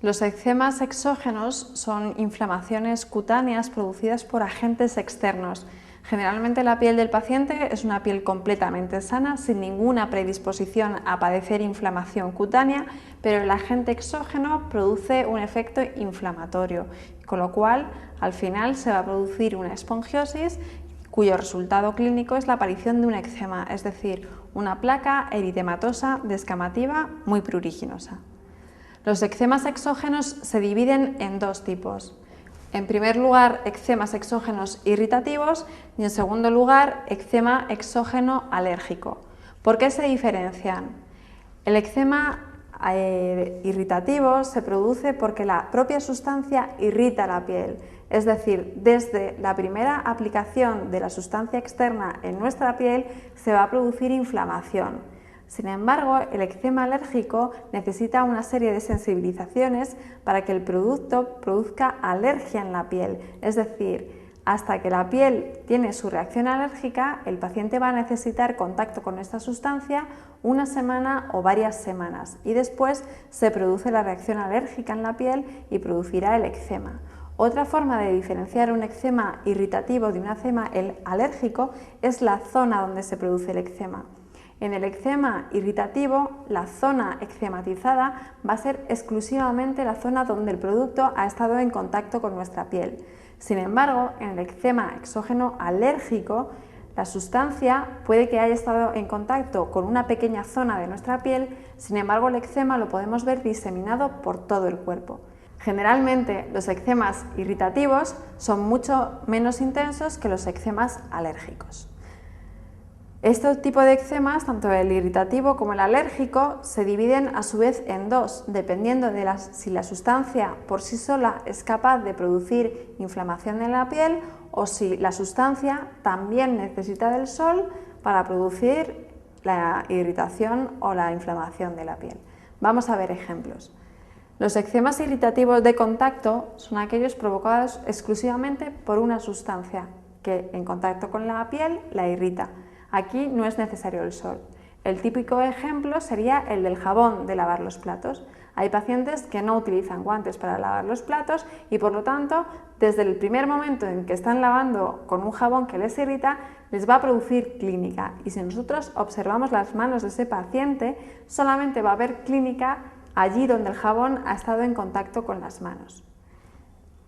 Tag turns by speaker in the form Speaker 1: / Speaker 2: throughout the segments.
Speaker 1: Los eczemas exógenos son inflamaciones cutáneas producidas por agentes externos. Generalmente la piel del paciente es una piel completamente sana, sin ninguna predisposición a padecer inflamación cutánea, pero el agente exógeno produce un efecto inflamatorio, con lo cual al final se va a producir una esponjiosis cuyo resultado clínico es la aparición de un eczema, es decir, una placa eritematosa descamativa muy pruriginosa. Los eczemas exógenos se dividen en dos tipos. En primer lugar, eczemas exógenos irritativos y en segundo lugar, eczema exógeno alérgico. ¿Por qué se diferencian? El eczema irritativo se produce porque la propia sustancia irrita la piel, es decir, desde la primera aplicación de la sustancia externa en nuestra piel se va a producir inflamación. Sin embargo, el eczema alérgico necesita una serie de sensibilizaciones para que el producto produzca alergia en la piel, es decir, hasta que la piel tiene su reacción alérgica, el paciente va a necesitar contacto con esta sustancia una semana o varias semanas y después se produce la reacción alérgica en la piel y producirá el eczema. Otra forma de diferenciar un eczema irritativo de un eczema alérgico es la zona donde se produce el eczema. En el eczema irritativo, la zona eczematizada va a ser exclusivamente la zona donde el producto ha estado en contacto con nuestra piel. Sin embargo, en el eczema exógeno alérgico, la sustancia puede que haya estado en contacto con una pequeña zona de nuestra piel, sin embargo el eczema lo podemos ver diseminado por todo el cuerpo. Generalmente los eczemas irritativos son mucho menos intensos que los eczemas alérgicos. Este tipo de eczemas, tanto el irritativo como el alérgico, se dividen a su vez en dos, dependiendo de si la sustancia por sí sola es capaz de producir inflamación en la piel o si la sustancia también necesita del sol para producir la irritación o la inflamación de la piel. Vamos a ver ejemplos. Los eczemas irritativos de contacto son aquellos provocados exclusivamente por una sustancia que en contacto con la piel la irrita. Aquí no es necesario el sol. El típico ejemplo sería el del jabón de lavar los platos. Hay pacientes que no utilizan guantes para lavar los platos y por lo tanto, desde el primer momento en que están lavando con un jabón que les irrita, les va a producir clínica. Y si nosotros observamos las manos de ese paciente, solamente va a haber clínica allí donde el jabón ha estado en contacto con las manos.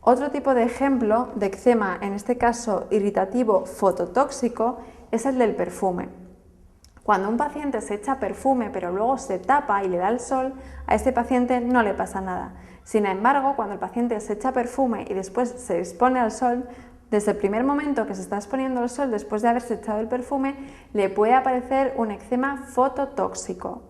Speaker 1: Otro tipo de ejemplo de eczema, en este caso irritativo fototóxico, es el del perfume. Cuando un paciente se echa perfume pero luego se tapa y le da el sol, a este paciente no le pasa nada. Sin embargo, cuando el paciente se echa perfume y después se expone al sol, desde el primer momento que se está exponiendo al sol, después de haberse echado el perfume, le puede aparecer un eczema fototóxico.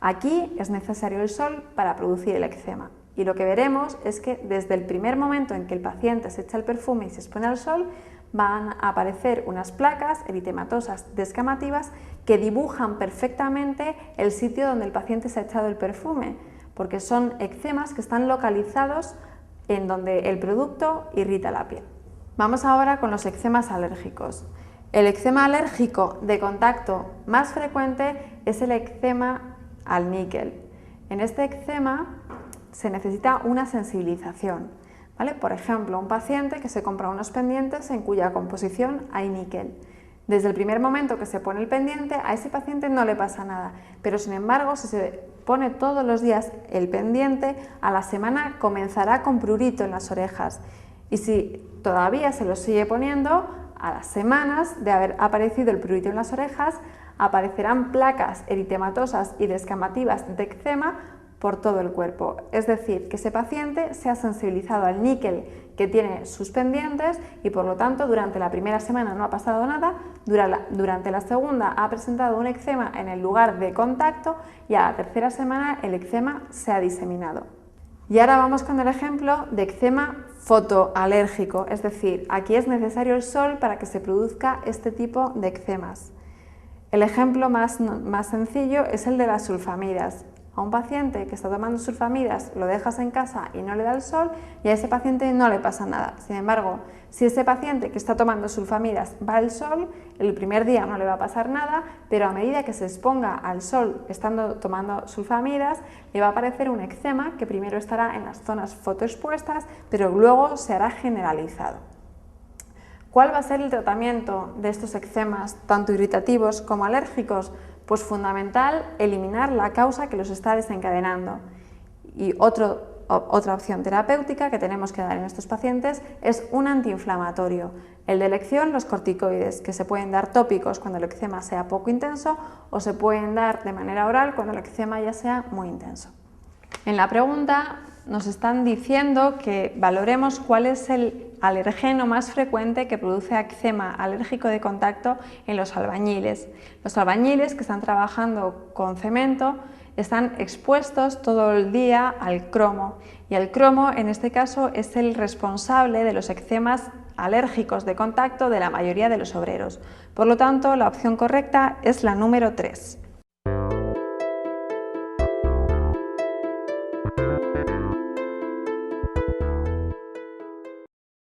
Speaker 1: Aquí es necesario el sol para producir el eczema. Y lo que veremos es que desde el primer momento en que el paciente se echa el perfume y se expone al sol, van a aparecer unas placas eritematosas descamativas que dibujan perfectamente el sitio donde el paciente se ha echado el perfume, porque son eczemas que están localizados en donde el producto irrita la piel. Vamos ahora con los eczemas alérgicos. El eczema alérgico de contacto más frecuente es el eczema al níquel. En este eczema se necesita una sensibilización. ¿Vale? Por ejemplo, un paciente que se compra unos pendientes en cuya composición hay níquel. Desde el primer momento que se pone el pendiente, a ese paciente no le pasa nada, pero sin embargo, si se pone todos los días el pendiente, a la semana comenzará con prurito en las orejas. Y si todavía se lo sigue poniendo, a las semanas de haber aparecido el prurito en las orejas, aparecerán placas eritematosas y descamativas de eczema por todo el cuerpo. Es decir, que ese paciente se ha sensibilizado al níquel que tiene sus pendientes y por lo tanto durante la primera semana no ha pasado nada, durante la segunda ha presentado un eczema en el lugar de contacto y a la tercera semana el eczema se ha diseminado. Y ahora vamos con el ejemplo de eczema fotoalérgico, es decir, aquí es necesario el sol para que se produzca este tipo de eczemas. El ejemplo más sencillo es el de las sulfamidas. A un paciente que está tomando sulfamidas lo dejas en casa y no le da el sol y a ese paciente no le pasa nada. Sin embargo, si ese paciente que está tomando sulfamidas va al sol, el primer día no le va a pasar nada, pero a medida que se exponga al sol estando tomando sulfamidas, le va a aparecer un eczema que primero estará en las zonas fotoexpuestas, pero luego se hará generalizado. ¿Cuál va a ser el tratamiento de estos eczemas, tanto irritativos como alérgicos? Pues fundamental, eliminar la causa que los está desencadenando. Y otra opción terapéutica que tenemos que dar en estos pacientes es un antiinflamatorio. El de elección, los corticoides, que se pueden dar tópicos cuando el eczema sea poco intenso o se pueden dar de manera oral cuando el eczema ya sea muy intenso. En la pregunta nos están diciendo que valoremos cuál es el alergeno más frecuente que produce eczema alérgico de contacto en los albañiles. Los albañiles que están trabajando con cemento están expuestos todo el día al cromo y el cromo en este caso es el responsable de los eczemas alérgicos de contacto de la mayoría de los obreros. Por lo tanto, la opción correcta es la número 3.